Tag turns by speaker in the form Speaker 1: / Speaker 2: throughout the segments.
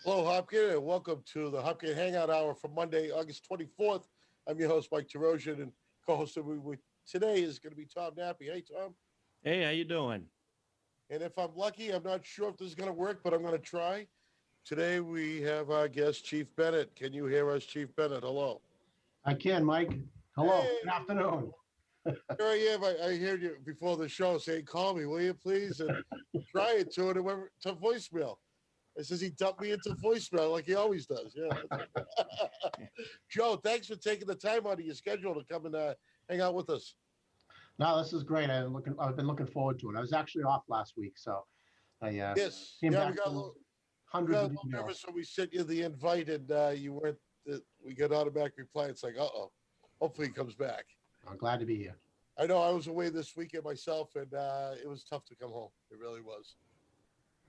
Speaker 1: Hello, Hopkins, and welcome to the Hopkins Hangout Hour for Monday, August 24th. I'm your host, Mike Terosian, and co-hosted with today is going to be Tom Nappy. Hey, Tom.
Speaker 2: Hey, how you doing?
Speaker 1: And if I'm lucky, I'm not sure if this is going to work, but I'm going to try. Today we have our guest, Chief Bennett. Can you hear us, Chief Bennett? Hello.
Speaker 3: I can, Mike. Hello.
Speaker 1: Hey,
Speaker 3: Good afternoon.
Speaker 1: here I am. I heard you before the show saying, call me, will you please? And try it to it. It went to voicemail. It says he dumped me into voicemail like he always does. Yeah. Joe, thanks for taking the time out of your schedule to come and hang out with us.
Speaker 3: No, this is great. I've been looking forward to it. I was actually off last week, so I
Speaker 1: Yes.
Speaker 3: came
Speaker 1: Yeah,
Speaker 3: back from hundreds
Speaker 1: got a
Speaker 3: of
Speaker 1: little nervous
Speaker 3: emails.
Speaker 1: when we sent you the invite and you weren't. We got automatic reply. It's like, hopefully he comes back.
Speaker 3: I'm glad to be here.
Speaker 1: I know I was away this weekend myself, and it was tough to come home. It really was.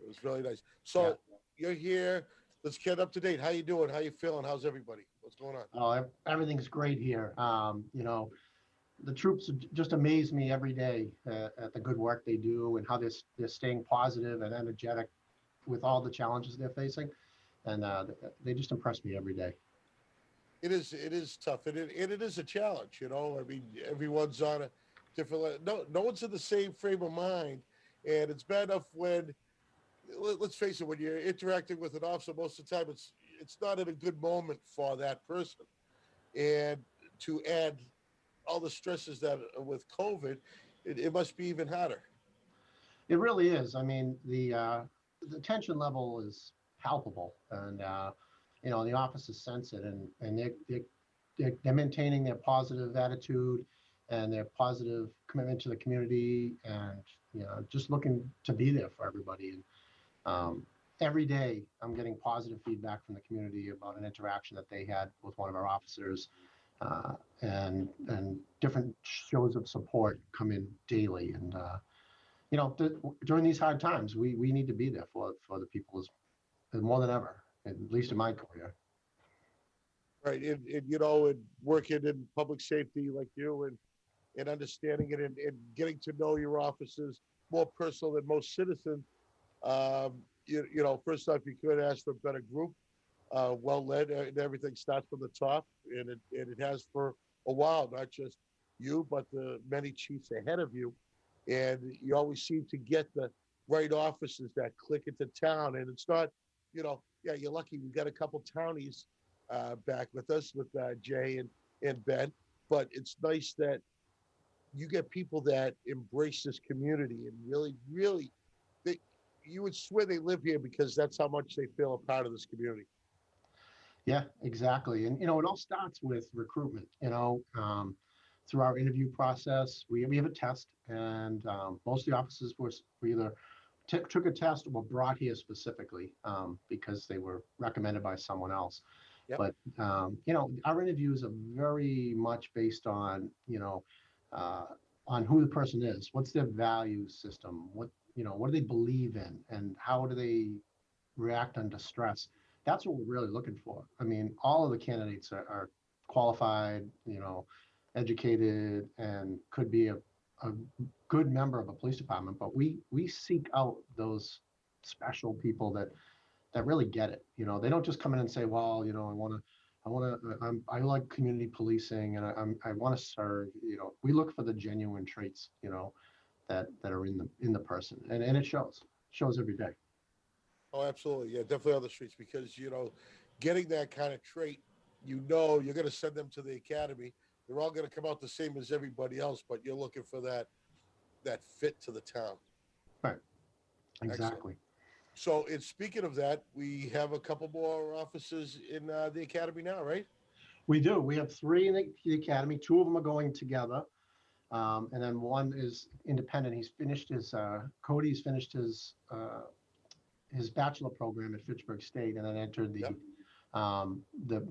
Speaker 1: It was really nice. So you're here. Let's get up to date. How you doing? How you feeling? How's everybody? What's going on?
Speaker 3: Everything's great here. The troops just amaze me every day at the good work they do and how they're staying positive and energetic with all the challenges they're facing, and they just impress me every day.
Speaker 1: It is tough, and it is a challenge. I mean, everyone's on a different. No one's in the same frame of mind, and it's bad enough when. Let's face it, when you're interacting with an officer, most of the time it's not in a good moment for that person, and to add all the stresses that with COVID, it must be even harder.
Speaker 3: It really is. I mean, the tension level is palpable, and the officers sense it, and they're maintaining their positive attitude and their positive commitment to the community, and just looking to be there for everybody. And every day, I'm getting positive feedback from the community about an interaction that they had with one of our officers, and different shows of support come in daily, and during these hard times, we need to be there for the people more than ever, at least in my career.
Speaker 1: Right, and working in public safety like you, and understanding it, and getting to know your officers more personal than most citizens. First off, you could ask for a better group, well led, and everything starts from the top, and it has for a while, not just you, but the many chiefs ahead of you, and you always seem to get the right officers that click into town, and it's not, yeah, you're lucky we got a couple townies back with us with Jay and Ben, but it's nice that you get people that embrace this community and really, really, they, you would swear they live here because that's how much they feel a part of this community.
Speaker 3: Yeah, exactly. And it all starts with recruitment. Through our interview process, we have a test, and most of the officers were either took a test or were brought here specifically because they were recommended by someone else.
Speaker 1: Yep.
Speaker 3: But our interviews are very much based on who the person is, what's their value system, what do they believe in, and how do they react under stress. That's what we're really looking for. I mean, all of the candidates are qualified, educated, and could be a good member of a police department. But we seek out those special people that really get it. They don't just come in and say, well, I like community policing, and I want to serve. We look for the genuine traits, that are in the person, and it shows every day.
Speaker 1: Oh, absolutely. Yeah, definitely on the streets because, getting that kind of trait, you're going to send them to the academy. They're all going to come out the same as everybody else, but you're looking for that fit to the town.
Speaker 3: Right.
Speaker 1: Excellent.
Speaker 3: Exactly.
Speaker 1: So, in speaking of that, we have a couple more officers in the academy now, right?
Speaker 3: We do. We have three in the academy. Two of them are going together, and then one is independent. Cody's finished his bachelor program at Fitchburg State, and then entered
Speaker 1: Yep.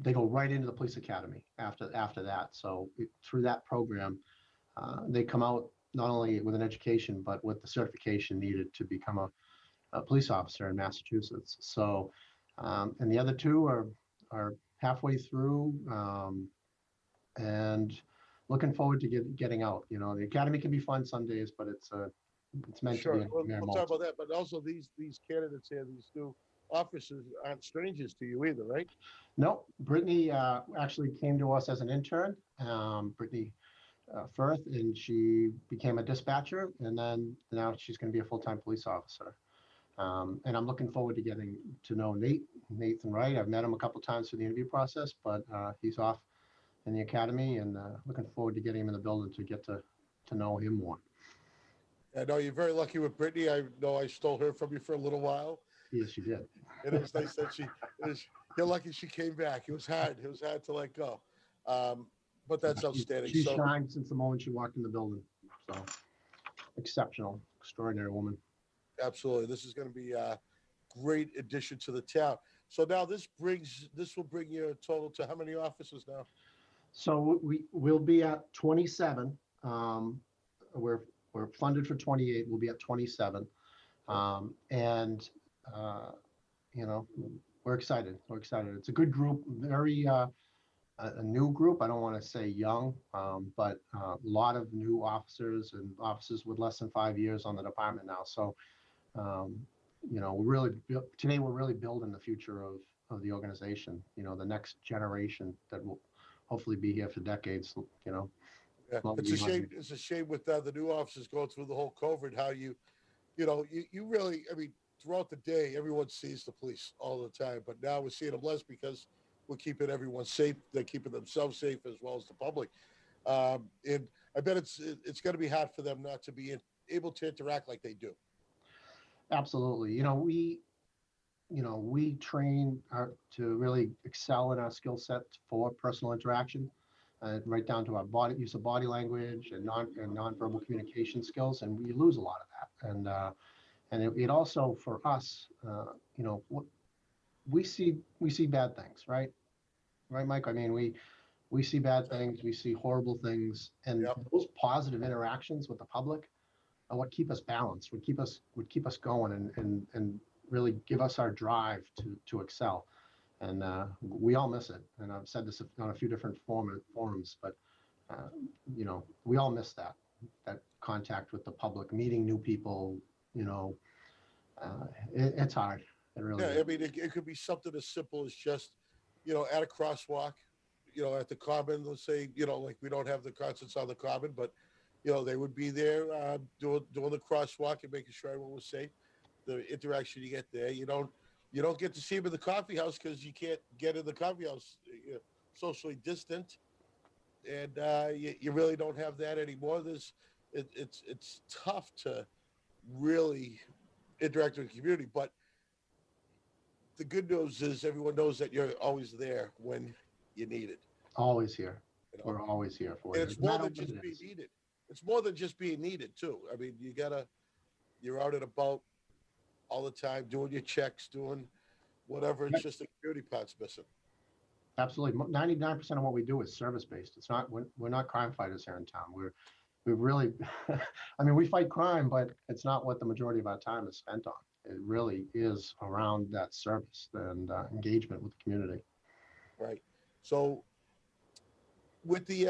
Speaker 3: they go right into the police academy after that. So through that program, they come out not only with an education but with the certification needed to become a police officer in Massachusetts. So, and the other two are halfway through, and looking forward to getting out. The academy can be fun some days, but it's meant to be
Speaker 1: Sure.
Speaker 3: a
Speaker 1: We'll
Speaker 3: mere
Speaker 1: talk
Speaker 3: multi.
Speaker 1: about that, but also these candidates here, these new officers aren't strangers to you either, right?
Speaker 3: No, Brittany actually came to us as an intern. Brittany Firth, and she became a dispatcher, and then now she's going to be a full-time police officer. And I'm looking forward to getting to know Nathan Wright. I've met him a couple times through the interview process, but he's off in the academy, and looking forward to getting him in the building to get to know him more.
Speaker 1: I know you're very lucky with Brittany. I know I stole her from you for a little while.
Speaker 3: Yes, you did.
Speaker 1: And it was nice that you're lucky she came back. It was hard. It was hard to let go. But that's outstanding.
Speaker 3: She
Speaker 1: So
Speaker 3: shined since the moment she walked in the building. So exceptional, extraordinary woman.
Speaker 1: absolutely, this is going to be a great addition to the town. So now this will bring your total to how many officers now?
Speaker 3: So we'll be at 27. We're funded for 28. We'll be at 27. And you know, we're excited. We're excited. It's a good group, very a new group. I don't want to say young, but a lot of new officers and officers with less than 5 years on the department now. So, you know, today we're really building the future of the organization. You know, the next generation that will hopefully be here for decades. You know,
Speaker 1: Yeah, it's a shame. It's a shame with the new officers going through the whole COVID. How you know, you really. I mean, throughout the day, everyone sees the police all the time, but now we're seeing them less because we're keeping everyone safe. They're keeping themselves safe as well as the public. And I bet it's going to be hard for them not to be able to interact like they do.
Speaker 3: Absolutely. We train to really excel in our skill set for personal interaction, right down to our use of body language and nonverbal communication skills, and we lose a lot of that. And it also for us, we see bad things, right, Mike? I mean, we see bad things, we see horrible things, and
Speaker 1: Yep.
Speaker 3: those positive interactions with the public are what keep us balanced, would keep us going, and really give us our drive to excel. And we all miss it. And I've said this on a few different forums, but we all miss that contact with the public, meeting new people. It's hard. It really is.
Speaker 1: I mean, it could be something as simple as just, at a crosswalk, at the common. Let's say, like we don't have the concerts on the common, but they would be there doing the crosswalk and making sure everyone was safe. The interaction you get there, you don't get to see them in the coffee house because you can't get in the coffee house, socially distant, and you really don't have that anymore. It's tough to really interact with the community, but the good news is everyone knows that you're always there when you need it.
Speaker 3: Always here. We're always here for you.
Speaker 1: And it's more than just being needed. It's more than just being needed too. I mean, you're out and about all the time, doing your checks, doing whatever. It's just the community part's missing.
Speaker 3: Absolutely. 99% of what we do is service-based. It's not, we're not crime fighters here in town. We really, I mean, we fight crime, but it's not what the majority of our time is spent on. It really is around that service and engagement with the community.
Speaker 1: Right. So with the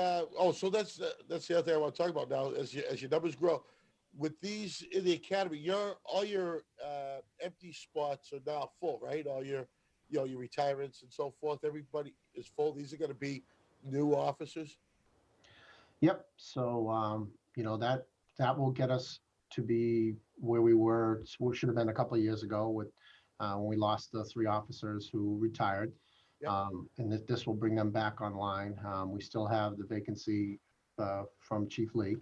Speaker 1: so that's the other thing I want to talk about now. As your numbers grow, with these in the academy, all your empty spots are now full, right? All your your retirements and so forth. Everybody is full. These are going to be new officers.
Speaker 3: Yep. So that will get us to be where we were. We should have been a couple of years ago with when we lost the 3 officers who retired.
Speaker 1: Yep.
Speaker 3: And this will bring them back online. We still have the vacancy from Chief Lee.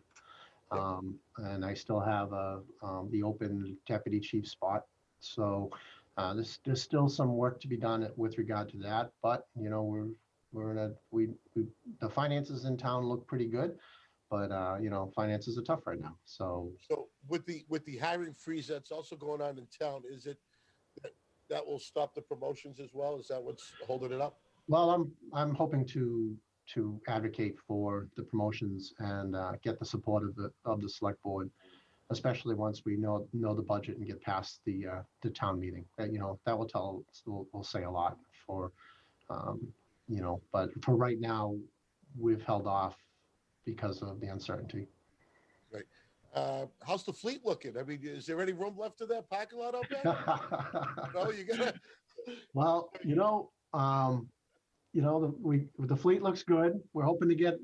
Speaker 1: Yep.
Speaker 3: And I still have the open deputy chief spot. So there's still some work to be done with regard to that. But the finances in town look pretty good, but finances are tough right now. So
Speaker 1: with the hiring freeze that's also going on in town, is it that will stop the promotions as well? Is that what's holding it up?
Speaker 3: Well, I'm hoping to advocate for the promotions and get the support of the select board, especially once we know the budget and get past the town meeting. That will say a lot for but for right now we've held off because of the uncertainty.
Speaker 1: Right. How's the fleet looking? I mean, is there any room left in that parking lot out back? No, you gotta.
Speaker 3: Well, the fleet looks good. We're hoping to get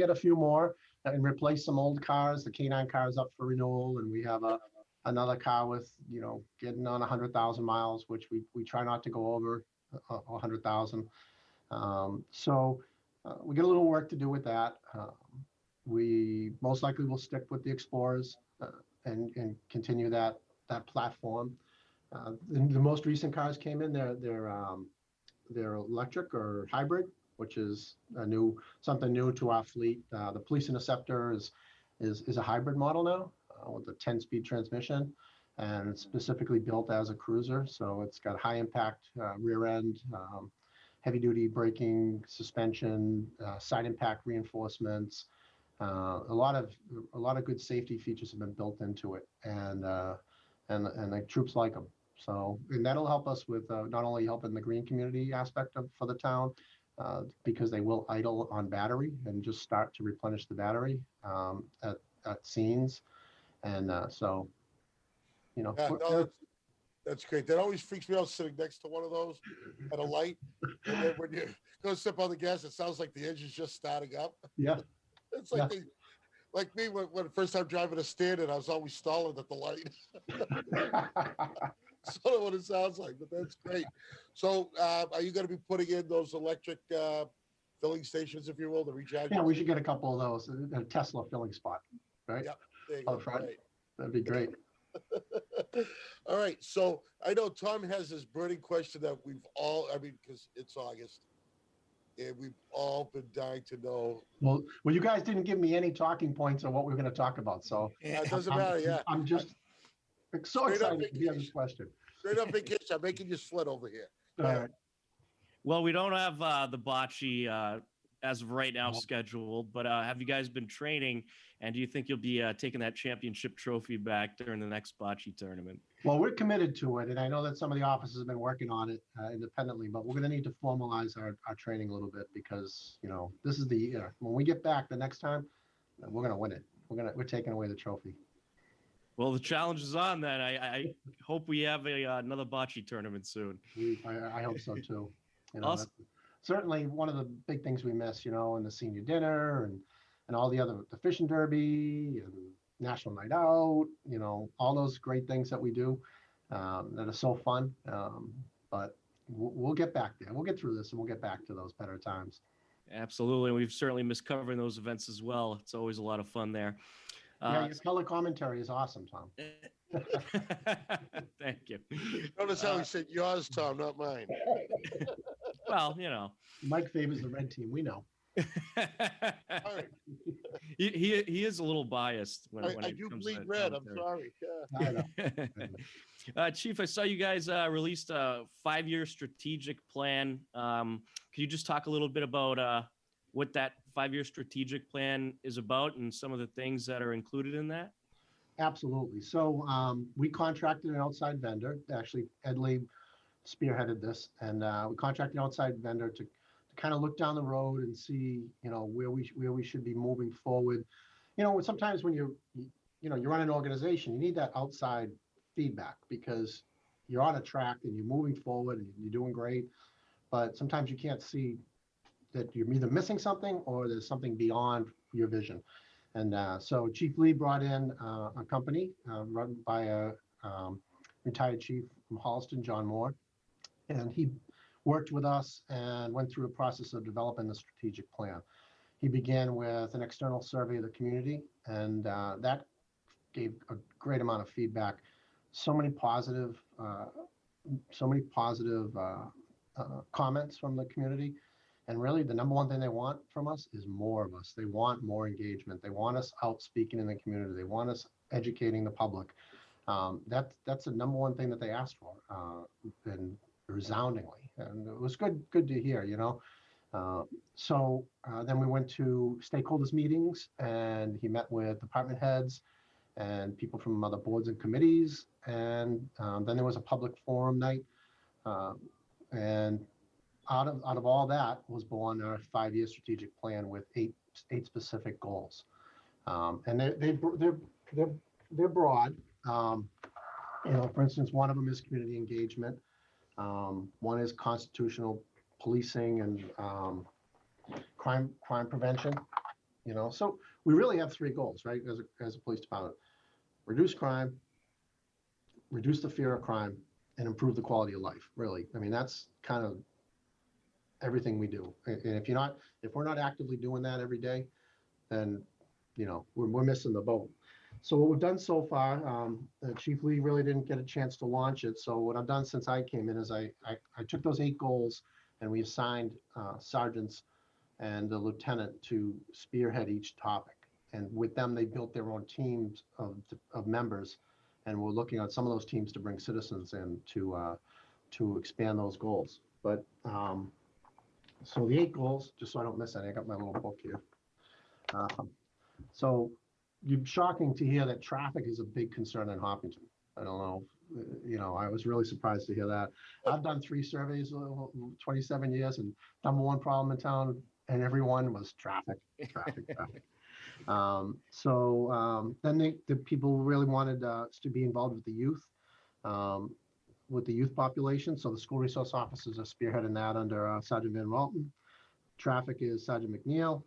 Speaker 3: a few more and replace some old cars. The K9 car is up for renewal, and we have another car with getting on 100,000 miles, which we try not to go over 100,000. So we got a little work to do with that. We most likely will stick with the Explorers and continue that platform. The most recent cars came in. They're electric or hybrid, which is something new to our fleet. The Police Interceptor is a hybrid model now with a 10-speed transmission, and it's specifically built as a cruiser. So it's got high impact rear end, heavy duty braking, suspension, side impact reinforcements. A lot of good safety features have been built into it, and the troops like them. So, and that'll help us with not only helping the green community aspect for the town, because they will idle on battery and just start to replenish the battery at scenes, and so
Speaker 1: Yeah, no, that's great. That always freaks me out sitting next to one of those at a light, and then when you go step on the gas, it sounds like the engine's just starting up.
Speaker 3: yeah,
Speaker 1: It's
Speaker 3: yeah.
Speaker 1: like me when the first time driving a Standard, I was always stalling at the light. Sort of what it sounds like, but that's great. So, are you going to be putting in those electric filling stations, if you will, to recharge?
Speaker 3: Yeah, we should get a couple of those. A Tesla filling spot, right?
Speaker 1: Yep. There you
Speaker 3: Out
Speaker 1: go.
Speaker 3: front.
Speaker 1: Right.
Speaker 3: That'd be great.
Speaker 1: All right. So I know Tom has this burning question that because it's August, and we've all been dying to know.
Speaker 3: Well, you guys didn't give me any talking points on what we're going to talk about, so
Speaker 1: It doesn't matter. Yeah.
Speaker 3: I'm just so
Speaker 1: Straight up
Speaker 3: excited to hear this question.
Speaker 1: Straight up vacation. I'm making you sweat over here.
Speaker 3: All right.
Speaker 2: Well, we don't have the bocce as of right now scheduled, but have you guys been training? And do you think you'll be taking that championship trophy back during the next bocce tournament?
Speaker 3: Well, we're committed to it, and I know that some of the offices have been working on it independently, but we're going to need to formalize our training a little bit because this is the year. When we get back the next time, we're going to win it. We're taking away the trophy.
Speaker 2: Well, the challenge is on then. I hope we have another bocce tournament soon.
Speaker 3: I hope so too.
Speaker 2: Awesome.
Speaker 3: Certainly one of the big things we miss, and the senior dinner and all the fishing derby and national night out, all those great things that we do that are so fun. But we'll get back there. We'll get through this and we'll get back to those better times.
Speaker 2: Absolutely. We've certainly missed covering those events as well. It's always a lot of fun there.
Speaker 3: Yeah, your color commentary is awesome, Tom.
Speaker 2: Thank you.
Speaker 1: Notice how he said yours, Tom, not mine.
Speaker 2: Well,
Speaker 3: Mike favors the red team. We know.
Speaker 1: All right.
Speaker 2: He is a little biased when
Speaker 1: I
Speaker 2: it
Speaker 1: do
Speaker 2: comes
Speaker 1: bleed
Speaker 2: to
Speaker 1: red. I'm
Speaker 2: commentary.
Speaker 1: sorry. Yeah.
Speaker 3: I know.
Speaker 2: Chief, I saw you guys released a 5-year strategic plan. Can you just talk a little bit about what that 5-year strategic plan is about and some of the things that are included in that?
Speaker 3: Absolutely. So we contracted an outside vendor. Actually, Ed Lee spearheaded this, and we contracted an outside vendor to kind of look down the road and see, where we should be moving forward. Sometimes when you run an organization, you need that outside feedback because you're on a track and you're moving forward and you're doing great, but sometimes you can't see that you're either missing something or there's something beyond your vision. And so Chief Lee brought in a company run by a retired chief from Holliston, John Moore, and he worked with us and went through a process of developing the strategic plan. He began with an external survey of the community, and that gave a great amount of feedback. So many positive comments from the community. And really, the number one thing they want from us is more of us. They want more engagement. They want us out speaking in the community. They want us educating the public. That's the number one thing that they asked for, and resoundingly. And it was good to hear, So then we went to stakeholders meetings, and he met with department heads and people from other boards and committees. And then there was a public forum night, and out of all that was born our 5-year strategic plan with eight specific goals. And they're they're broad. For instance, one of them is community engagement. One is constitutional policing and crime prevention. So we really have three goals, right? As a police department: reduce crime, reduce the fear of crime, and improve the quality of life. Really, I mean, that's kind of everything we do. And if we're not actively doing that every day, then we're missing the boat. So what we've done so far, Chief Lee really didn't get a chance to launch it. So what I've done since I came in is I took those 8 goals and we assigned sergeants and the lieutenant to spearhead each topic. And with them, they built their own teams of members. And we're looking at some of those teams to bring citizens in to expand those goals. But so the 8 goals, just so I don't miss any, I got my little book here. So it's shocking to hear that traffic is a big concern in Hopkinton. I don't know, I was really surprised to hear that. I've done 3 surveys, 27 years, and number one problem in town, and everyone was traffic. Then the people really wanted us to be involved with the youth, population. So the school resource officers are spearheading that under Sergeant Van Walton. Traffic is Sergeant McNeil,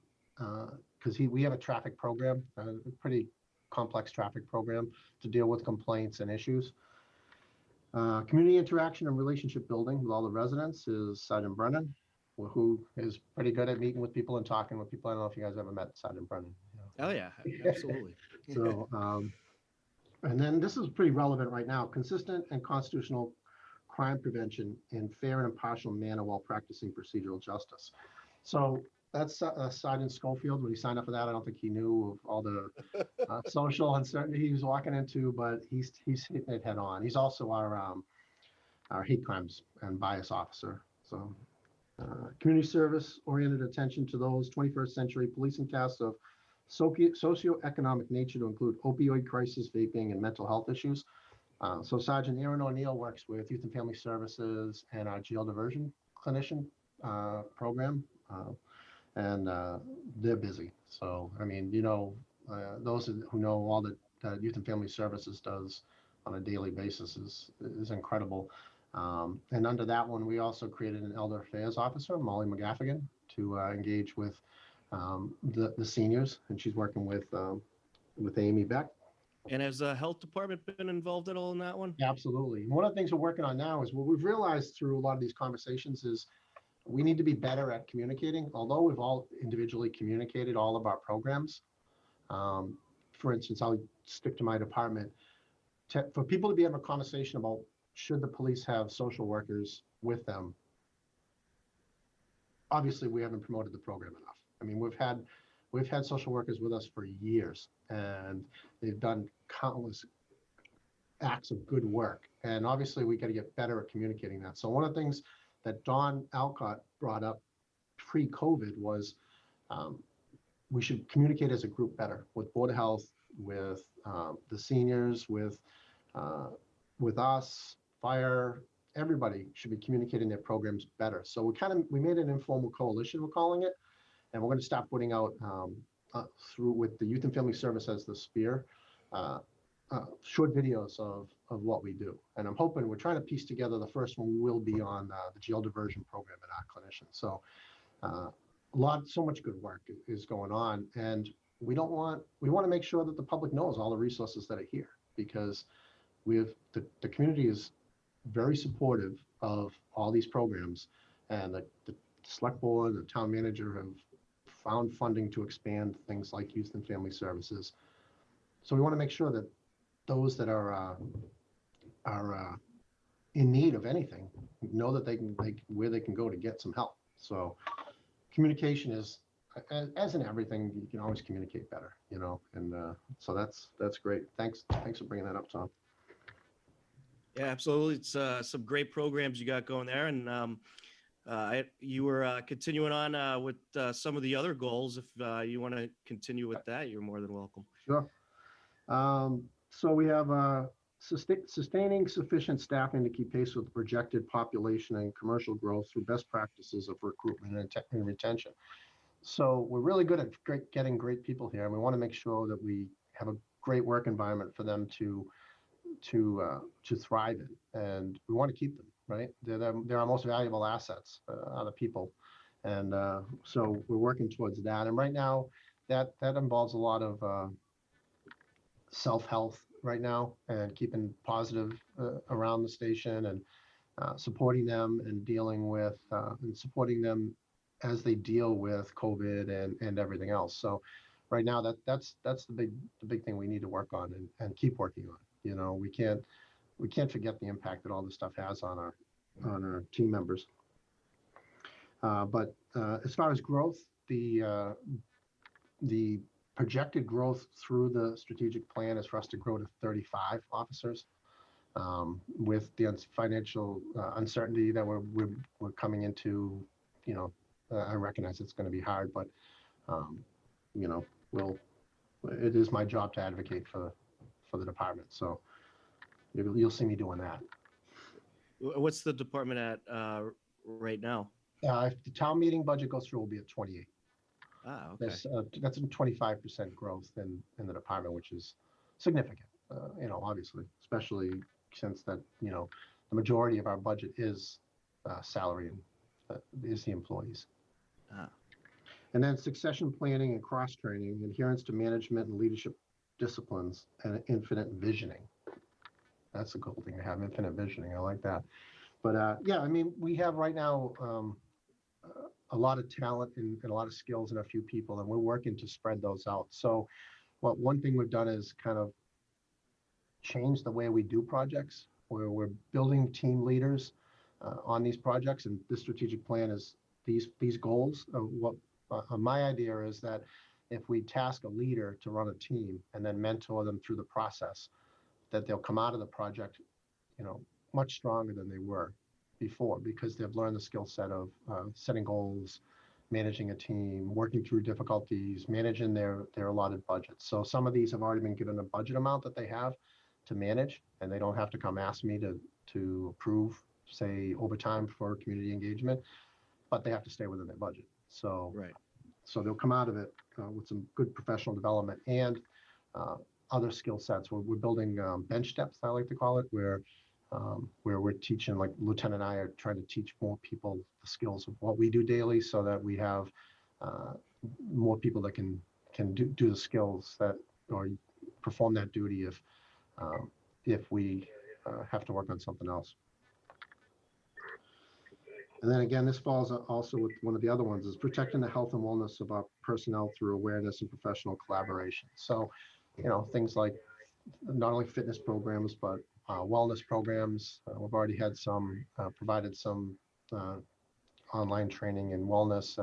Speaker 3: because we have a traffic program, a pretty complex traffic program to deal with complaints and issues. Community interaction and relationship building with all the residents is Sergeant Brennan, who is pretty good at meeting with people and talking with people. I don't know if you guys ever met Sergeant Brennan.
Speaker 2: Oh yeah, absolutely.
Speaker 3: So, and then this is pretty relevant right now: consistent and constitutional crime prevention in fair and impartial manner while practicing procedural justice. So that's Sergeant Schofield. When he signed up for that, I don't think he knew of all the social uncertainty he was walking into, but he's hitting it head on. He's also our hate crimes and bias officer. So community service oriented attention to those 21st century policing tasks of socioeconomic nature to include opioid crisis, vaping, and mental health issues. So Sergeant Aaron O'Neill works with Youth and Family Services and our jail diversion clinician program, and they're busy. So, I mean, those who know all that Youth and Family Services does on a daily basis is incredible. And under that one, we also created an Elder Affairs Officer, Molly McGaffigan, to engage with the seniors, and she's working with Amy Beck.
Speaker 2: And has the health department been involved at all in that one?
Speaker 3: Absolutely. One of the things we're working on now is what we've realized through a lot of these conversations is we need to be better at communicating. Although we've all individually communicated all of our programs, for instance, I'll stick to my department. For people to be having a conversation about should the police have social workers with them, obviously we haven't promoted the program enough. I mean, we've had social workers with us for years, and they've done countless acts of good work. And obviously we got to get better at communicating that. So one of the things that Don Alcott brought up pre-COVID was we should communicate as a group better with Board of Health, with the seniors, with us, fire. Everybody should be communicating their programs better. So we made an informal coalition, we're calling it, and we're going to start putting out through with the Youth and Family Service as the spear, short videos of what we do. And I'm hoping we're trying to piece together. The first one will be on the jail diversion program and our clinicians. So so much good work is going on, and we want to make sure that the public knows all the resources that are here, because the community is very supportive of all these programs, and the select board, the town manager have found funding to expand things like Youth and Family Services. So we want to make sure that those that are in need of anything know that where they can go to get some help. So communication is, as in everything, you can always communicate better, and so that's great. Thanks for bringing that up, Tom.
Speaker 2: Yeah, absolutely. It's some great programs you got going there, and you were continuing on with some of the other goals. If you want to continue with that, you're more than welcome.
Speaker 3: Sure. So we have sustaining sufficient staffing to keep pace with the projected population and commercial growth through best practices of recruitment and retention. So we're really good at getting great people here, and we want to make sure that we have a great work environment for them to thrive in, and we want to keep them, right? They're our most valuable assets, are the people, and so we're working towards that. And right now, that involves a lot of self-health right now, and keeping positive around the station, and supporting them and dealing with and supporting them as they deal with COVID and everything else. So right now, that's the big thing we need to work on, and keep working on. You know, we can't forget the impact that all this stuff has on our team members. But as far as growth, the projected growth through the strategic plan is for us to grow to 35 officers. With the financial uncertainty that we're coming into, you know, I recognize it's going to be hard, but you know, it is my job to advocate for the department. So you'll see me doing that.
Speaker 2: What's the department at right now?
Speaker 3: If the town meeting budget goes through, we'll be at 28.
Speaker 2: Okay.
Speaker 3: That's a 25% growth in the department, which is significant. You know, obviously, especially since that, you know, the majority of our budget is salary and is the employees. And then succession planning and cross training, adherence to management and leadership disciplines, and infinite visioning. That's a cool thing to have, infinite visioning. I like that. But yeah, I mean, we have right now a lot of talent and a lot of skills in a few people, and we're working to spread those out. So one thing we've done is kind of change the way we do projects, where we're building team leaders on these projects. And this strategic plan is these goals. My idea is that if we task a leader to run a team and then mentor them through the process, that they'll come out of the project, you know, much stronger than they were before, because they've learned the skill set of setting goals, managing a team, working through difficulties, managing their allotted budgets. So some of these have already been given a budget amount that they have to manage, and they don't have to come ask me to approve, say, overtime for community engagement, but they have to stay within their budget. So
Speaker 2: Right.
Speaker 3: So they'll come out of it with some good professional development and other skill sets. We're building bench depth, I like to call it, where we're teaching, like Lieutenant and I are trying to teach more people the skills of what we do daily, so that we have more people that can do the skills that, or perform that duty if we have to work on something else. And then again, this falls also with one of the other ones, is protecting the health and wellness of our personnel through awareness and professional collaboration. So, you know, things like not only fitness programs, but wellness programs. We've already had provided some online training in wellness.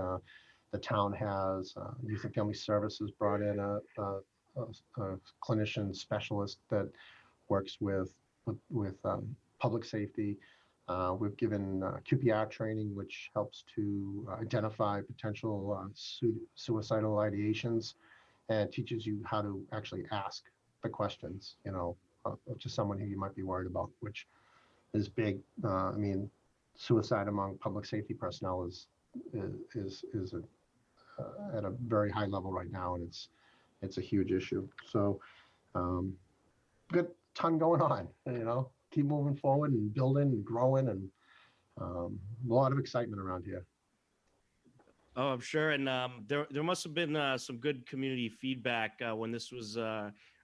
Speaker 3: The town has Youth and Family Services brought in a clinician specialist that works with public safety. We've given QPR training, which helps to identify potential suicidal ideations, and teaches you how to actually ask the questions, you know, to someone who you might be worried about, which is big. I mean, suicide among public safety personnel is at a very high level right now, and it's a huge issue. So, good ton going on, you know. Keep moving forward and building and growing, and a lot of excitement around here.
Speaker 2: Oh, I'm sure. And there must have been some good community feedback when this was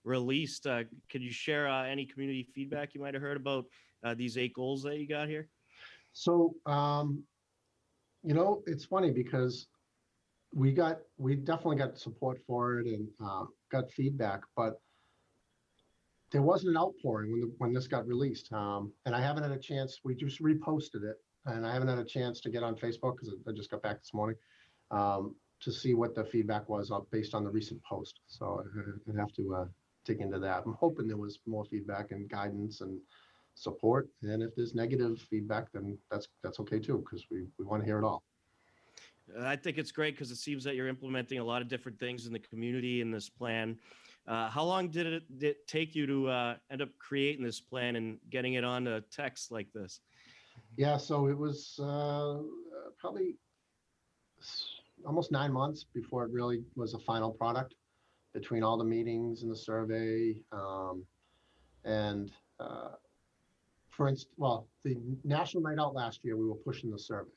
Speaker 2: released. Could you share any community feedback you might have heard about these 8 goals that you got here?
Speaker 3: So, you know, it's funny because we definitely got support for it, and got feedback, but there wasn't an outpouring when this got released. And I haven't had a chance. We just reposted it, and I haven't had a chance to get on Facebook because I just got back this morning to see what the feedback was based on the recent post. So I'd have to dig into that. I'm hoping there was more feedback and guidance and support. And if there's negative feedback, then that's okay too, because we want to hear it all.
Speaker 2: I think it's great because it seems that you're implementing a lot of different things in the community in this plan. How long did it take you to end up creating this plan and getting it onto text like this?
Speaker 3: Yeah, so it was probably almost 9 months before it really was a final product. between all the meetings and the survey. And for instance, well, the National Night Out last year, we were pushing the survey.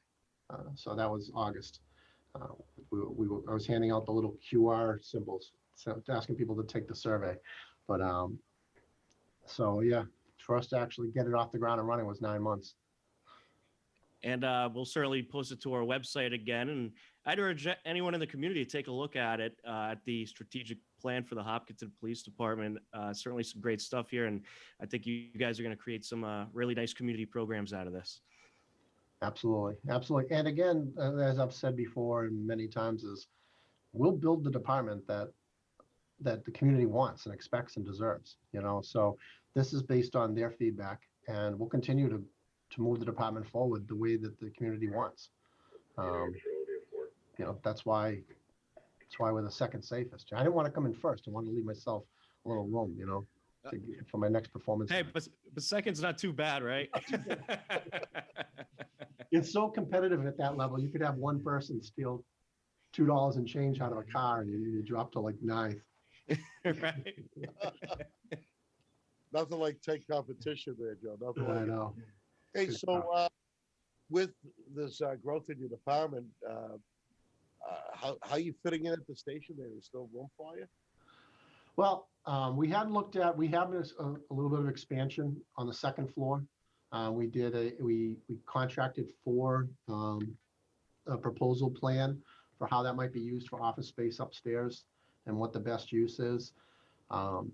Speaker 3: So that was August. I was handing out the little QR symbols, so asking people to take the survey. But so yeah, for us to actually get it off the ground and running was 9 months.
Speaker 2: And we'll certainly post it to our website again. And I'd urge anyone in the community to take a look at it, at the strategic plan for the Hopkinton Police Department. Certainly some great stuff here. And I think you guys are going to create some really nice community programs out of this.
Speaker 3: Absolutely. Absolutely. And again, as I've said before and many times, is we'll build the department that the community wants and expects and deserves, so this is based on their feedback, and we'll continue to move the department forward the way that the community wants. That's why we're the second safest. I didn't want to come in first. I wanted to leave myself a little room, for my next performance.
Speaker 2: Hey, but second's not too bad, right?
Speaker 3: It's so competitive at that level. You could have one person steal $2 and change out of a car, and you drop to like ninth.
Speaker 2: Right.
Speaker 1: Nothing like tight competition there, Joe. Nothing
Speaker 3: I
Speaker 1: like
Speaker 3: know.
Speaker 1: Hey,
Speaker 3: Good
Speaker 1: so with this growth in your department, how are you fitting in at the station? There is still room for you?
Speaker 3: Well, we have a little bit of expansion on the second floor. We contracted for a proposal plan for how that might be used for office space upstairs and what the best use is. We're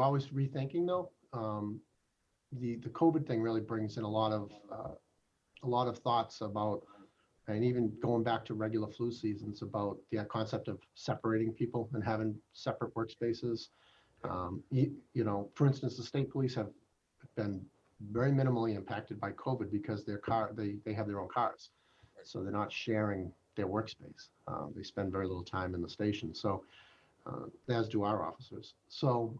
Speaker 3: always rethinking though. The COVID thing really brings in a lot of thoughts about, and even going back to regular flu seasons, about the concept of separating people and having separate workspaces. For instance, the state police have been very minimally impacted by COVID because they have their own cars, so they're not sharing their workspace. They spend very little time in the station, so as do our officers. So,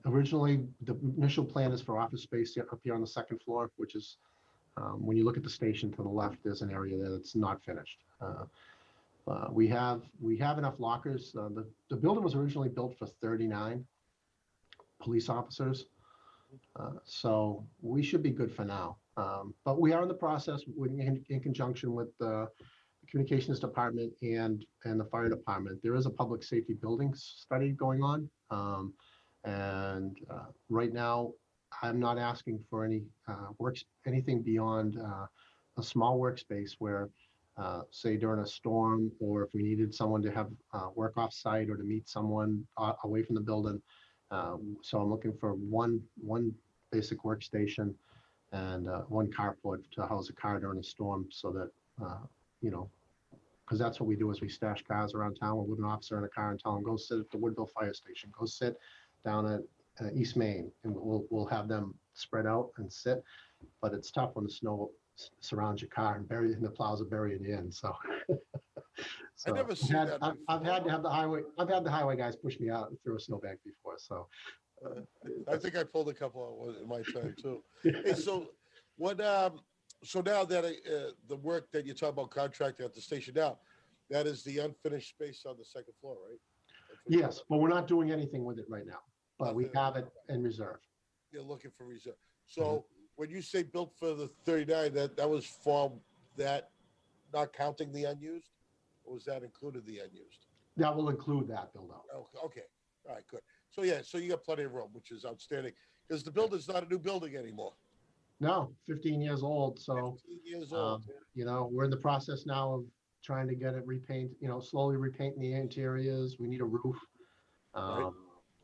Speaker 3: originally the initial plan is for office space up here on the second floor, which is when you look at the station to the left, there's an area there that's not finished. We have enough lockers. The building was originally built for 39 police officers. So we should be good for now. But we are in the process in conjunction with the communications department and the fire department. There is a public safety building study going on. And right now, I'm not asking for anything beyond a small workspace where, say during a storm, or if we needed someone to have work off site or to meet someone away from the building. So I'm looking for one basic workstation and one carport to house a car during a storm, so that because that's what we do, is we stash cars around town. We'll put an officer in a car and tell them, go sit at the Woodville Fire Station, go sit down at East Main, and we'll have them spread out and sit. But it's tough when the snow surrounds your car and the plows are burying you in. So,
Speaker 1: I never seen that.
Speaker 3: I've had the highway guys push me out through a snowbank before. So
Speaker 1: I think I pulled a couple out in my time too. Hey, so what? So now that the work that you're talking about contracting at the station now, that is the unfinished space on the second floor, right?
Speaker 3: Yes, but we're not doing anything with it right now. But we have it in reserve.
Speaker 1: You're looking for reserve. So when you say built for the 39, that was for that, not counting the unused, or was that included the unused?
Speaker 3: That will include that build out.
Speaker 1: Okay. All right, good. So yeah, so you got plenty of room, which is outstanding, because the building's not a new building anymore.
Speaker 3: No, 15 years old. So
Speaker 1: 15 years old.
Speaker 3: we're in the process now of trying to get it repainted, slowly repainting the interiors. We need a roof.
Speaker 1: Right.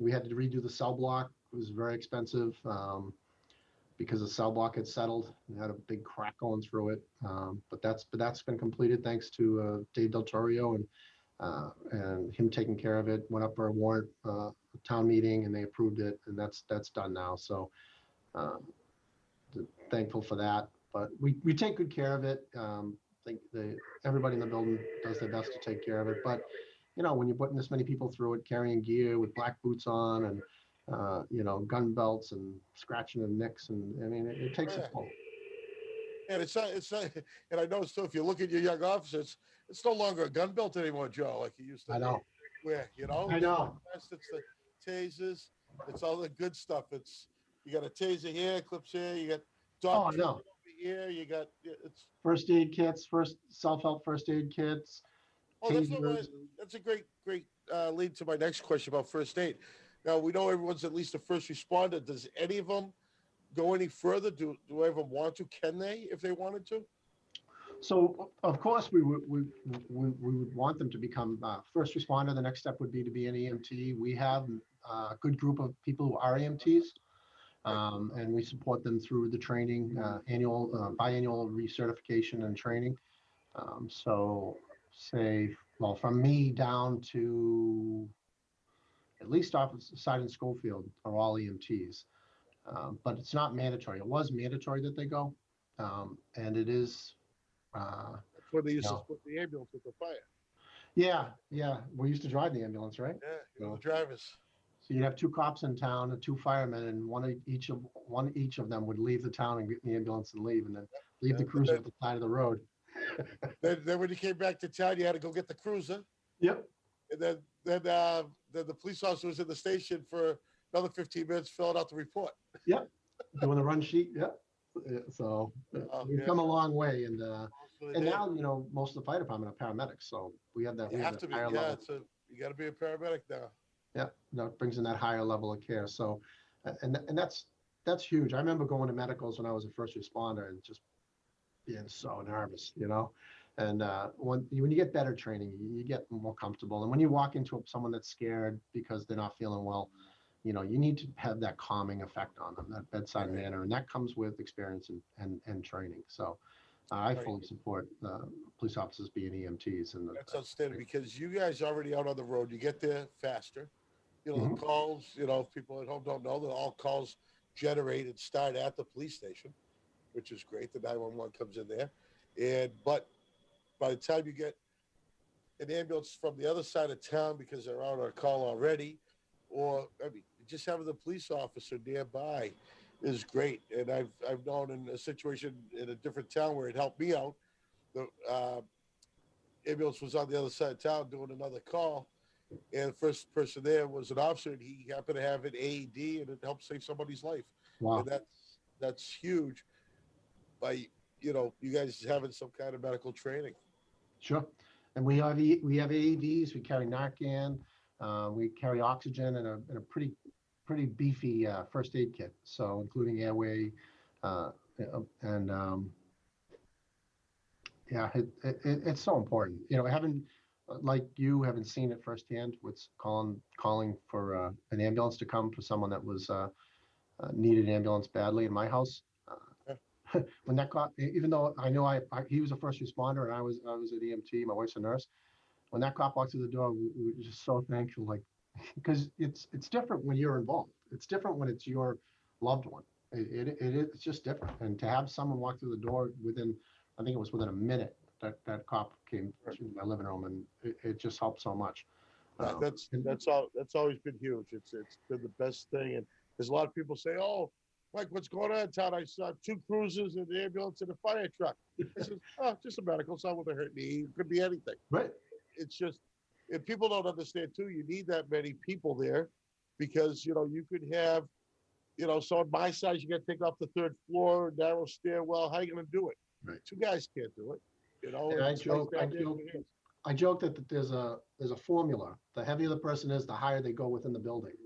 Speaker 3: We had to redo the cell block. It was very expensive because the cell block had settled and had a big crack going through it. But that's been completed thanks to Dave Del Torrio and him taking care of it. Went up for a warrant town meeting and they approved it, and that's done now. So thankful for that. But we take good care of it. I think everybody in the building does their best to take care of it. But when you're putting this many people through it, carrying gear with black boots on and gun belts and scratching the nicks, and I mean it takes a toll.
Speaker 1: And it's not, and I noticed too, if you look at your young officers, it's no longer a gun belt anymore, Joe, like you used to.
Speaker 3: I know.
Speaker 1: everywhere, you know?
Speaker 3: I know.
Speaker 1: It's the tasers, it's all the good stuff. You got a taser here, clips here, you got
Speaker 3: Oh,
Speaker 1: dog
Speaker 3: I
Speaker 1: treatment
Speaker 3: know.
Speaker 1: over here, you got, it's,
Speaker 3: First aid kits, self-help first aid kits,
Speaker 1: oh,
Speaker 3: tasers.
Speaker 1: that's a great lead to my next question about first aid. Now, we know everyone's at least a first responder. Does any of them go any further? Do any of them want to? Can they, if they wanted to?
Speaker 3: So of course we would want them to become first responder. The next step would be to be an EMT. We have a good group of people who are EMTs, and we support them through the training, biannual recertification and training. So say, well, from me down to at least Officer Sergeant Schofield are all EMTs, but it's not mandatory. It was mandatory that they go, and it is.
Speaker 1: That's what they used to
Speaker 3: No.
Speaker 1: split the ambulance with the fire.
Speaker 3: Yeah. We used to drive the ambulance, right?
Speaker 1: Yeah, you know,
Speaker 3: So,
Speaker 1: the drivers.
Speaker 3: so you'd have two cops in town and two firemen, and each of them would leave the town and get in the ambulance and leave, and then leave the
Speaker 1: And
Speaker 3: cruiser at the side of the road.
Speaker 1: then when you came back to town, you had to go get the cruiser,
Speaker 3: Yep.
Speaker 1: and then the police officer was in the station for another 15 minutes filling out the report.
Speaker 3: Yep. Doing the run sheet. Yep. So
Speaker 1: Oh,
Speaker 3: we've
Speaker 1: yeah.
Speaker 3: come a long way, and
Speaker 1: For the
Speaker 3: and
Speaker 1: day.
Speaker 3: now most of the fire department are paramedics, so we have that.
Speaker 1: You
Speaker 3: We
Speaker 1: have
Speaker 3: have
Speaker 1: to
Speaker 3: that
Speaker 1: be.
Speaker 3: higher
Speaker 1: Yeah,
Speaker 3: level.
Speaker 1: you got to be a paramedic now.
Speaker 3: Yeah, that brings in that higher level of care. So, and that's huge. I remember going to medicals when I was a first responder and just being so nervous. And when you get better training, you get more comfortable. And when you walk into someone that's scared because they're not feeling well, you need to have that calming effect on them, that bedside
Speaker 1: Right.
Speaker 3: manner, and that comes with experience and training. So, I
Speaker 1: Right.
Speaker 3: fully support police officers being EMTs. And
Speaker 1: That's outstanding because you guys are already out on the road. You get there faster. The
Speaker 3: Mhm.
Speaker 1: calls, if people at home don't know that all calls generate and start at the police station, which is great. The 911 comes in there. But by the time you get an ambulance from the other side of town because they're out on a call already, or just having the police officer nearby is great. And I've known in a situation in a different town where it helped me out. The ambulance was on the other side of town doing another call, and the first person there was an officer, and he happened to have an AED, and it helped save somebody's life.
Speaker 3: Wow.
Speaker 1: And that's huge by you guys having some kind of medical training.
Speaker 3: Sure. And we have AEDs. We carry Narcan. We carry oxygen and a pretty beefy first aid kit. So including airway, and yeah, it's so important. I haven't like you haven't seen it firsthand. What's calling for an ambulance to come for someone that was needed an ambulance badly in my house. When that cop, even though I know he was a first responder and I was an EMT, my wife's a nurse. When that cop walked through the door, we were just so thankful, like, because it's different when you're involved. It's different when it's your loved one. It's just different. And to have someone walk through the door I think it was within a minute that cop came through my living room, and it just helped so much.
Speaker 1: That's always been huge. It's been the best thing. And there's a lot of people say, "Oh, Mike, what's going on in town? I saw 2 cruisers, an ambulance, and a fire truck." I said, "Oh, just a medical. Someone with a hurt knee. It could be anything."
Speaker 3: Right.
Speaker 1: It's just, if people don't understand too, you need that many people there because you could have, so on my side, you got to take off the 3rd floor, narrow stairwell. How are you going to do it?
Speaker 3: Right.
Speaker 1: 2 guys can't do it.
Speaker 3: And I joke that there's a formula. The heavier the person is, the higher they go within the building.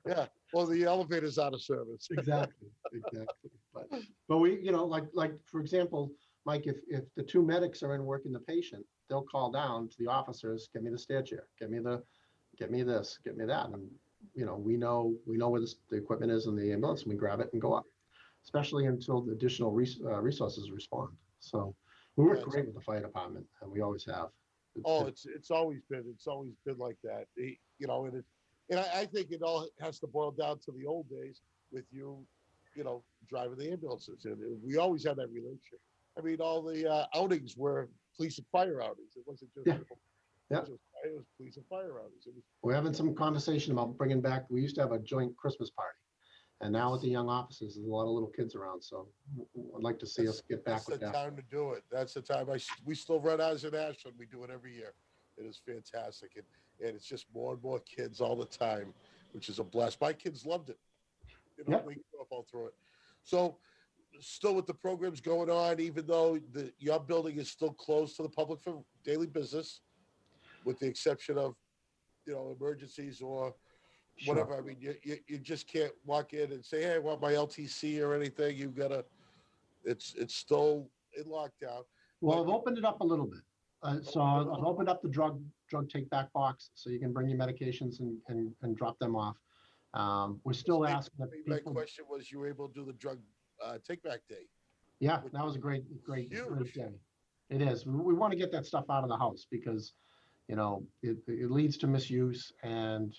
Speaker 1: Yeah. Well, the elevator's out of service.
Speaker 3: Exactly. But we, like for example, Mike, if the 2 medics are in working the patient, they'll call down to the officers, get me the stair chair, get me this, get me that. And we know where the equipment is in the ambulance, and we grab it and go up, especially until the additional resources respond. So we work great with the fire department, and we always have.
Speaker 1: It's always been like that. And I think it all has to boil down to the old days with driving the ambulances, and we always had that relationship. All the outings were police and fire outings. It wasn't just
Speaker 3: Yeah.
Speaker 1: it was police and fire outings.
Speaker 3: We're having some conversation about bringing back. We used to have a joint Christmas party, and now with the young officers, there's a lot of little kids around. So I'd like to see us get back with that.
Speaker 1: That's the time to do it. That's the time. We still run ours in Ashland. We do it every year. It is fantastic, and it's just more and more kids all the time, which is a blast. My kids loved it. You know,
Speaker 3: Yep.
Speaker 1: we grew up all through it. So, still with the programs going on, even though your building is still closed to the public for daily business, with the exception of emergencies or
Speaker 3: Sure.
Speaker 1: whatever. I mean, you just can't walk in and say, "Hey, I want my LTC" or anything. You've got to. It's still in lockdown.
Speaker 3: Well,
Speaker 1: But
Speaker 3: I've opened it up a little bit. So I've opened up the drug take back box so you can bring your medications and drop them off. We're still asking that
Speaker 1: my
Speaker 3: people.
Speaker 1: question was, you were able to do the drug take back day?
Speaker 3: Yeah, that was a great
Speaker 1: Huge.
Speaker 3: day. It is. We want to get that stuff out of the house because, it leads to misuse and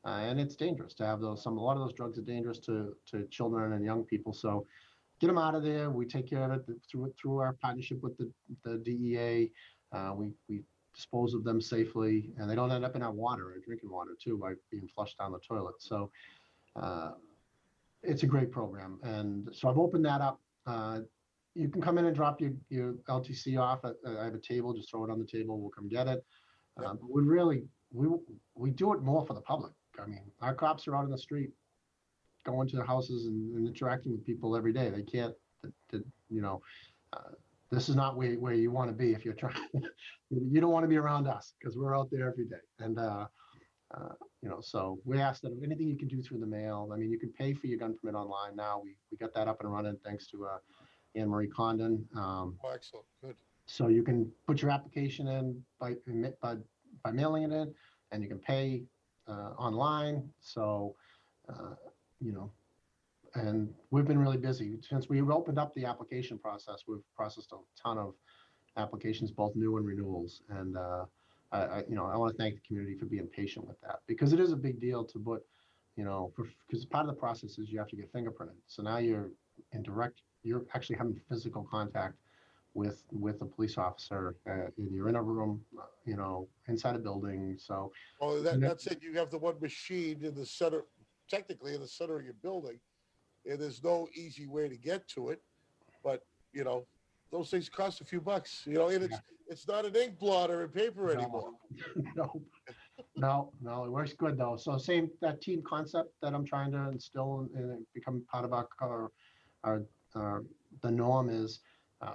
Speaker 3: it's dangerous to have those. A lot of those drugs are dangerous to children and young people. So get them out of there. We take care of it through our partnership with the DEA. We dispose of them safely, and they don't end up in our water, our drinking water too, by being flushed down the toilet. So it's a great program, and so I've opened that up. You can come in and drop your LTC off. I have a table. Just throw it on the table. We'll come get it.
Speaker 1: Yep.
Speaker 3: But we do it more for the public. I mean, our cops are out in the street, going to their houses and interacting with people every day. They can't, this is not where you want to be if you're trying. You don't want to be around us because we're out there every day. And so we ask that anything you can do through the mail. I mean, you can pay for your gun permit online now. We got that up and running thanks to Anne Marie Condon.
Speaker 1: Oh, excellent. Good.
Speaker 3: So you can put your application in by mailing it in, and you can pay online. So, and we've been really busy since we opened up the application process. We've processed a ton of applications, both new and renewals. And I want to thank the community for being patient with that because it is a big deal to put, because part of the process is you have to get fingerprinted. So now you're actually having physical contact with a police officer. You're in a room, inside a building. So,
Speaker 1: Well, that's it. You have the one machine in the center, technically in the center of your building, and there's no easy way to get to it. But those things cost a few bucks. And it's not an ink blotter and paper anymore.
Speaker 3: No, it works good though. So that team concept that I'm trying to instill and become part of our the norm is.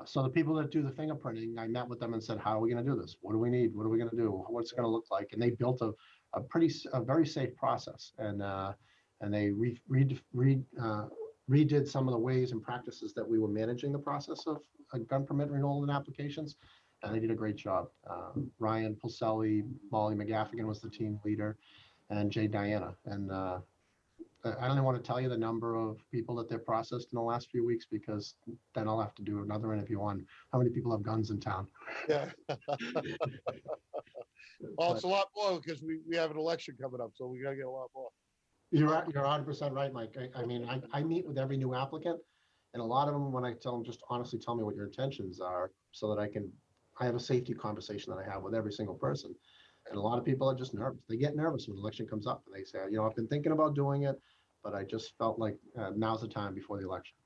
Speaker 3: So the people that do the fingerprinting, I met with them and said, "How are we going to do this? What do we need? What are we going to do? What's it going to look like?" And they built a very safe process, and they redid some of the ways and practices that we were managing the process of a gun permit renewal and applications, and they did a great job. Ryan Pulselli, Molly McGaffigan was the team leader, and Jay Diana. And I don't even want to tell you the number of people that they've processed in the last few weeks because then I'll have to do another interview on how many people have guns in town.
Speaker 1: Yeah. Well, it's a lot more because we have an election coming up, so we got to get a lot more.
Speaker 3: You're 100% right, Mike. I mean, I meet with every new applicant, and a lot of them, when I tell them, just honestly tell me what your intentions are so that I have a safety conversation that I have with every single person. And a lot of people are just nervous. They get nervous when the election comes up and they say, I've been thinking about doing it, but I just felt like now's the time before the election.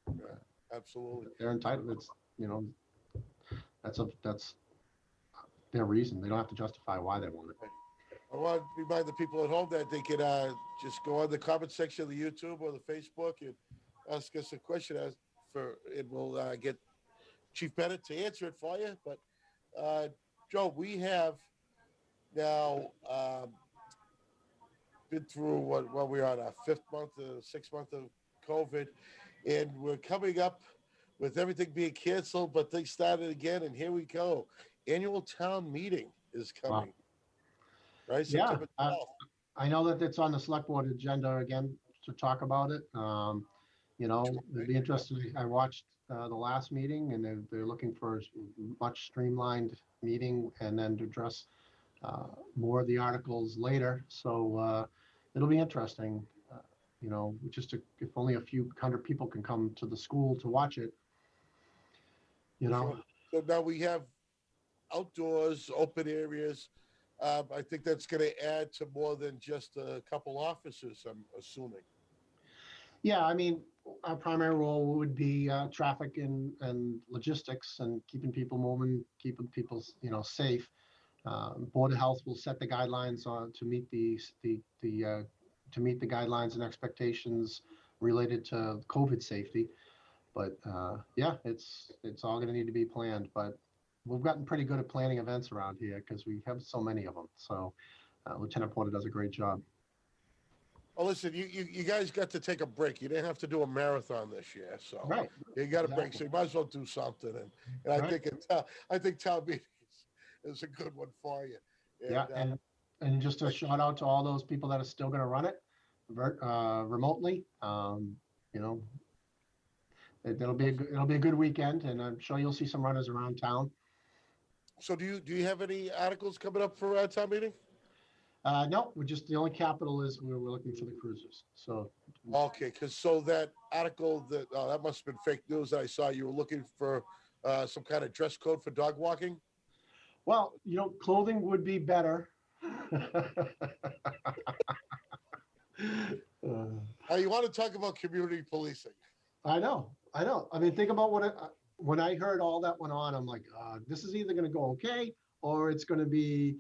Speaker 1: Yeah, absolutely.
Speaker 3: They're entitled. It's, that's their reason. They don't have to justify why they want it.
Speaker 1: I want to remind the people at home that they can just go on the comment section of the YouTube or the Facebook and ask us a question, and we'll get Chief Bennett to answer it for you. But Joe, we have now been through what we're on our 6th month of COVID, and we're coming up with everything being canceled, but things started again, and here we go. Annual town meeting is coming. Wow. Right?
Speaker 3: Yeah,
Speaker 1: September 12th.
Speaker 3: I know that it's on the select board agenda again to talk about it. It'd be interesting. I watched the last meeting, and they're looking for a much streamlined meeting, and then to address more of the articles later. So it'll be interesting. If only a few hundred people can come to the school to watch it.
Speaker 1: Sure. So now we have outdoors, open areas. I think that's going to add to more than just a couple officers, I'm assuming.
Speaker 3: Yeah, I mean, our primary role would be traffic and logistics and keeping people moving, keeping people, safe. Board of Health will set the guidelines on to meet to meet the guidelines and expectations related to COVID safety. But yeah, it's all going to need to be planned. But we've gotten pretty good at planning events around here because we have so many of them. So Lieutenant Porter does a great job.
Speaker 1: Oh, listen, you guys got to take a break. You didn't have to do a marathon this year, so
Speaker 3: Right.
Speaker 1: you got a break.
Speaker 3: Exactly.
Speaker 1: So you might as well do something. And I
Speaker 3: Right.
Speaker 1: think I think town meeting is a good one for you.
Speaker 3: Yeah, and just a shout out to all those people that are still going to run it remotely. You know, it'll be a good weekend, and I'm sure you'll see some runners around town.
Speaker 1: So do you have any articles coming up for town meeting?
Speaker 3: No, we're just the only capital is we're looking for the cruisers. So
Speaker 1: Okay, because so that article that must have been fake news that I saw. You were looking for some kind of dress code for dog walking.
Speaker 3: well, clothing would be better.
Speaker 1: You want to talk about community policing?
Speaker 3: I know. I mean, think about when I heard all that went on. I'm like, this is either going to go okay or it's going to be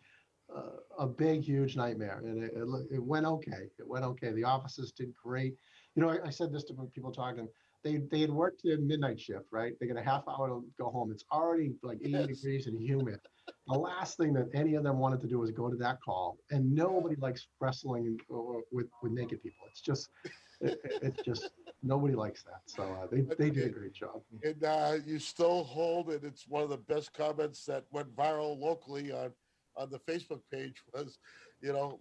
Speaker 3: a big, huge nightmare. And it went okay. It went okay. The officers did great. I said this to people talking. They had worked their midnight shift, right? They get a half hour to go home. It's already like 80
Speaker 1: Yes.
Speaker 3: degrees and humid. The last thing that any of them wanted to do was go to that call. And nobody likes wrestling with naked people. It's just nobody likes that. So they did a great job.
Speaker 1: And you still hold it. It's one of the best comments that went viral locally on the Facebook page was,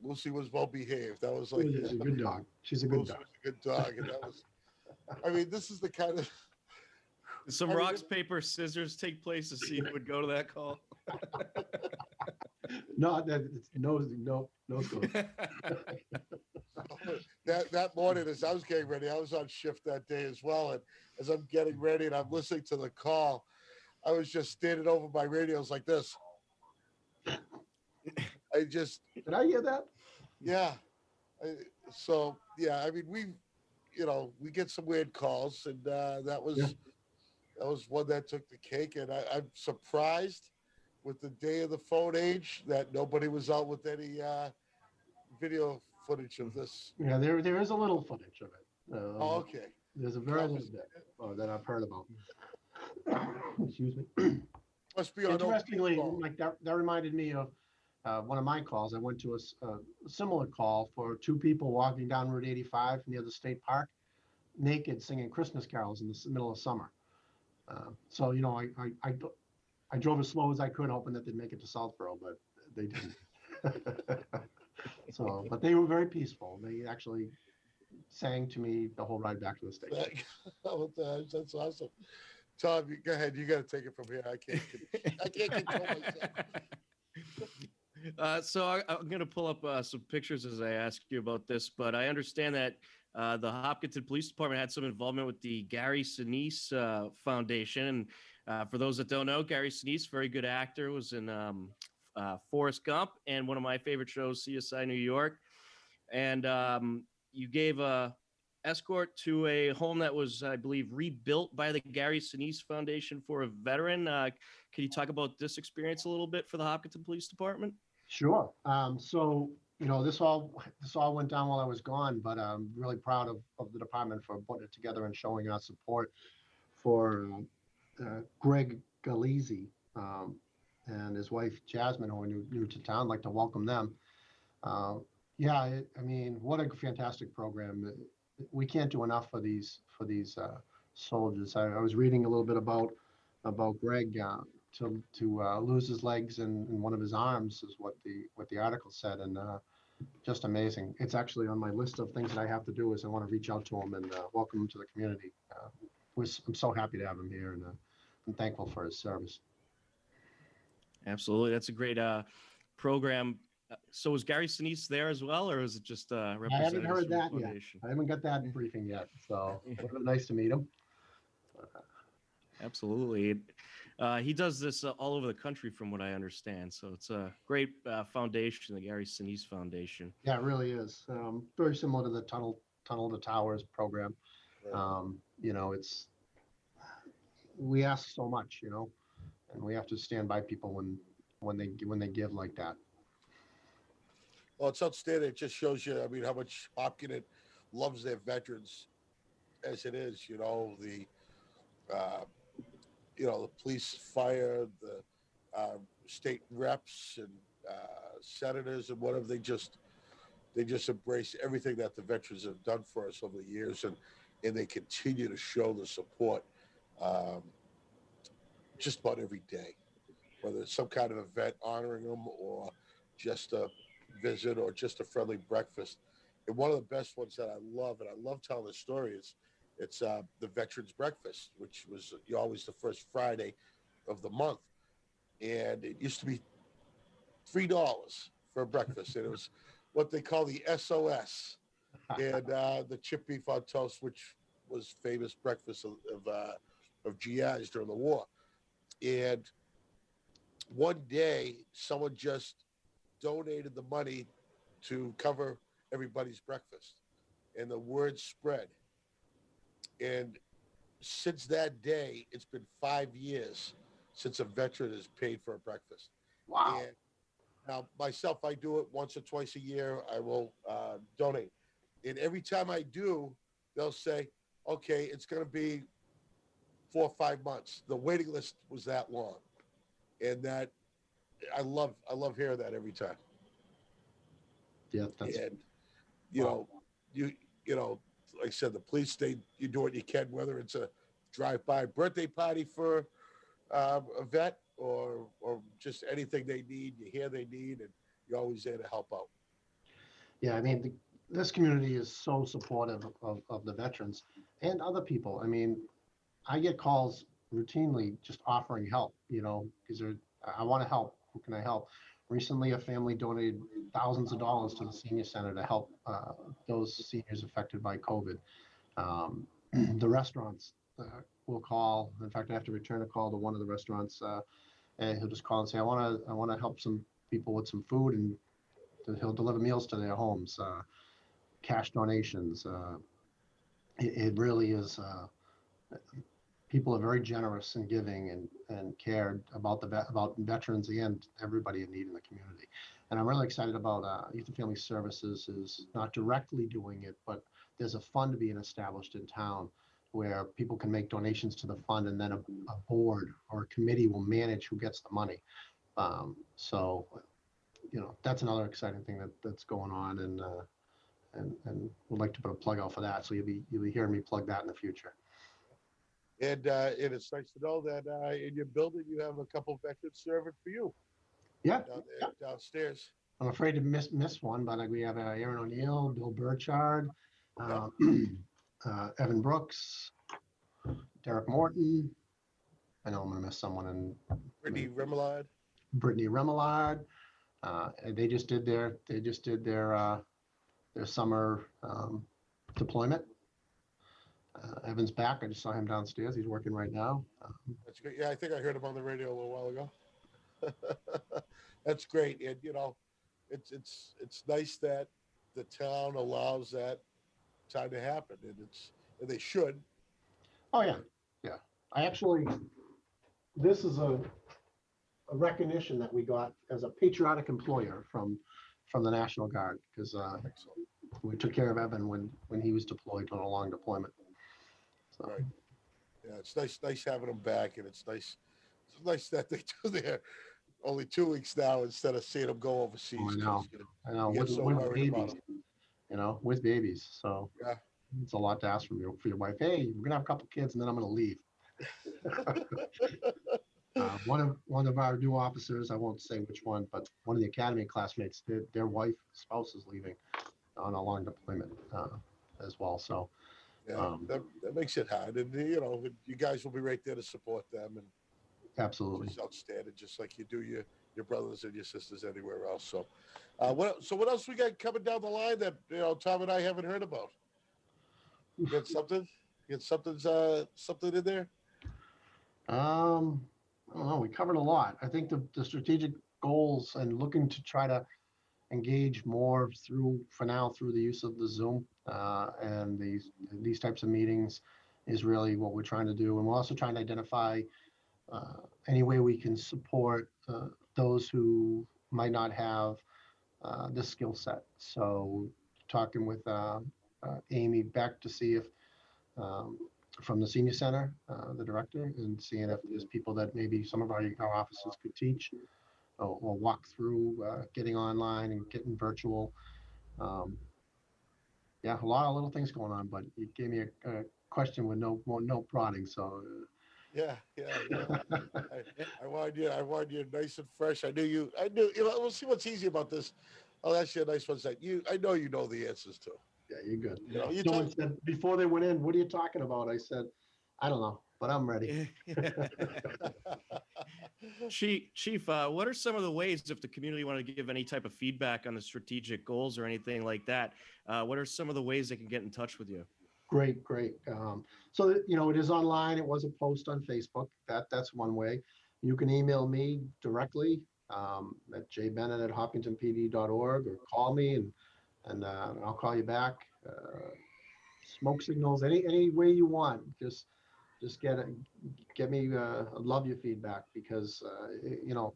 Speaker 1: Lucy was well behaved. That was like
Speaker 3: She's a good dog. She's a good
Speaker 1: Lucy
Speaker 3: dog.
Speaker 1: was a good dog, and that was. I mean, this is the kind of.
Speaker 2: Some rocks, paper, scissors take place to see who would go to that call.
Speaker 3: No, it's no scope.
Speaker 1: That morning, as I was getting ready, I was on shift that day as well, and as I'm getting ready and I'm listening to the call, I was just standing over my radios like this.
Speaker 3: Did I hear that?
Speaker 1: Yeah. I mean, we get some weird calls, and that was one that took the cake. And I'm surprised with the day of the phone age that nobody was out with any video footage of this.
Speaker 3: Yeah, there is a little footage of it.
Speaker 1: Okay.
Speaker 3: There's a very little bit that I've heard about. Excuse me.
Speaker 1: Must be on.
Speaker 3: Interestingly, like that reminded me of one of my calls. I went to a similar call for two people walking down Route 85 near the state park, naked, singing Christmas carols in the middle of summer. So I drove as slow as I could, hoping that they'd make it to Southborough, but they didn't. But they were very peaceful. They actually sang to me the whole ride back to the station.
Speaker 1: That's awesome. Tom, go ahead. You got to take it from here. I can't control myself.
Speaker 2: So I'm going to pull up some pictures as I ask you about this, but I understand that the Hopkinton Police Department had some involvement with the Gary Sinise Foundation. And for those that don't know, Gary Sinise, very good actor, was in Forrest Gump and one of my favorite shows, CSI New York. And you gave a escort to a home that was, I believe, rebuilt by the Gary Sinise Foundation for a veteran. Can you talk about this experience a little bit for the Hopkinton Police Department?
Speaker 3: Sure. So this all went down while I was gone, but I'm really proud of the department for putting it together and showing our support for Greg Galizzi and his wife Jasmine, who are new to town. I'd like to welcome them. I mean, what a fantastic program. We can't do enough for these soldiers. I was reading a little bit about Greg to lose his legs and one of his arms is what the article said, and just amazing. It's actually on my list of things that I have to do. Is I want to reach out to him and welcome him to the community. I'm so happy to have him here, and I'm thankful for his service.
Speaker 2: Absolutely, that's a great program. So was Gary Sinise there as well, or is it just
Speaker 3: I haven't heard that yet. I haven't got that briefing yet, so it would have been nice to meet him.
Speaker 2: Absolutely. He does this all over the country, from what I understand. So it's a great foundation, the Gary Sinise Foundation.
Speaker 3: Yeah, it really is. Very similar to the Tunnel to Towers program. We ask so much, and we have to stand by people when when they give like that.
Speaker 1: Well, it's outstanding. It just shows you, I mean, how much Hopkinton loves their veterans as it is. Uh, the police, fire, the state reps, and senators, and whatever. They just embrace everything that the veterans have done for us over the years, and they continue to show the support um, just about every day, whether it's some kind of event honoring them or just a visit or just a friendly breakfast. And one of the best ones that I love, and I love telling the story, is it's the Veterans Breakfast, which was always the first Friday of the month. And it used to be $3 for breakfast. And it was what they call the SOS, and the chip beef on toast, which was famous breakfast of GIs during the war. And one day, someone just donated the money to cover everybody's breakfast, and the word spread. And since that day, it's been 5 years since a veteran has paid for a breakfast.
Speaker 3: Wow.
Speaker 1: And now, myself, I do it once or twice a year. I will donate. And every time I do, they'll say, okay, it's going to be 4 or 5 months. The waiting list was that long. And that I love hearing that every time.
Speaker 3: Yeah, that's
Speaker 1: And, you
Speaker 3: wow.
Speaker 1: know, you, like I said, the police, you do what you can, whether it's a drive-by birthday party for a vet or just anything they need, you hear they need, and you're always there to help out.
Speaker 3: Yeah, I mean, this community is so supportive of the veterans and other people. I mean, I get calls routinely just offering help, because I want to help. Who can I help? Recently, a family donated thousands of dollars to the senior center to help those seniors affected by COVID. Um, the restaurants will call. In fact, I have to return a call to one of the restaurants, and he'll just call and say, I want to help some people with some food, and he'll deliver meals to their homes, cash donations. It really is. People are very generous in giving and cared about about veterans and everybody in need in the community. And I'm really excited about Youth and Family Services is not directly doing it, but there's a fund being established in town where people can make donations to the fund, and then a board or a committee will manage who gets the money. So that's another exciting thing that's going on, and would like to put a plug out for that. So you'll be hearing me plug that in the future.
Speaker 1: And it's nice to know that in your building you have a couple veterans serving for you
Speaker 3: Yeah,
Speaker 1: downstairs.
Speaker 3: I'm afraid to miss one, but we have Aaron O'Neill, Bill Burchard,
Speaker 1: Yep.
Speaker 3: uh, Evan Brooks, Derek Morton. I know I'm going to miss someone, and
Speaker 1: Brittany Remillard.
Speaker 3: Brittany Remillard. And they just did their summer deployment. Evan's back. I just saw him downstairs. He's working right now.
Speaker 1: That's great. Yeah, I think I heard him on the radio a little while ago. That's great. And it's nice that the town allows that time to happen, and they should.
Speaker 3: Oh yeah, yeah. I actually, this is a recognition that we got as a patriotic employer from the National Guard, because
Speaker 1: Excellent.
Speaker 3: we took care of Evan when he was deployed on a long deployment. So,
Speaker 1: Right. Yeah, it's nice having them back, and it's nice that they do their only 2 weeks now instead of seeing them go overseas, because
Speaker 3: I know
Speaker 1: you get so
Speaker 3: with
Speaker 1: worried about
Speaker 3: babies,
Speaker 1: them.
Speaker 3: with babies. So
Speaker 1: Yeah.
Speaker 3: it's a lot to ask from your wife. Hey, we're gonna have a couple kids, and then I'm gonna leave. One of our new officers, I won't say which one, but one of the academy classmates, their spouse is leaving on a long deployment as well. So
Speaker 1: Yeah, that makes it hard, and you guys will be right there to support them, and
Speaker 3: absolutely.
Speaker 1: just outstanding, just like you do your brothers and your sisters anywhere else. So, what else we got coming down the line that Tom and I haven't heard about? You got something? You got something in there?
Speaker 3: I don't know. We covered a lot. I think the strategic goals and looking to try to engage more through the use of the Zoom and these types of meetings is really what we're trying to do. And we're also trying to identify any way we can support those who might not have the skill set. So talking with Amy Beck to see if um, from the senior center, the director, and seeing if there's people that maybe some of our offices could teach or walk through getting online and getting virtual. Um, yeah, a lot of little things going on, but you gave me a question with no prodding, so.
Speaker 1: Yeah. I,
Speaker 2: Eh,
Speaker 1: I wanted you nice and fresh. I knew, we'll see what's easy about this. I'll ask you a nice one. I know you know the answers to.
Speaker 3: Yeah, you're good.
Speaker 1: You
Speaker 3: Someone
Speaker 1: talk,
Speaker 3: said before they went in, "What are you talking about?" I said, "I don't know, but I'm ready."
Speaker 2: Chief, what are some of the ways if the community want to give any type of feedback on the strategic goals or anything like that? What are some of the ways they can get in touch with you?
Speaker 3: Great, great. So it is online. It was a post on Facebook. That's one way. You can email me directly at jbennett@hopkintonpd.org or call me and I'll call you back. Smoke signals, any way you want. Just get me. I love your feedback because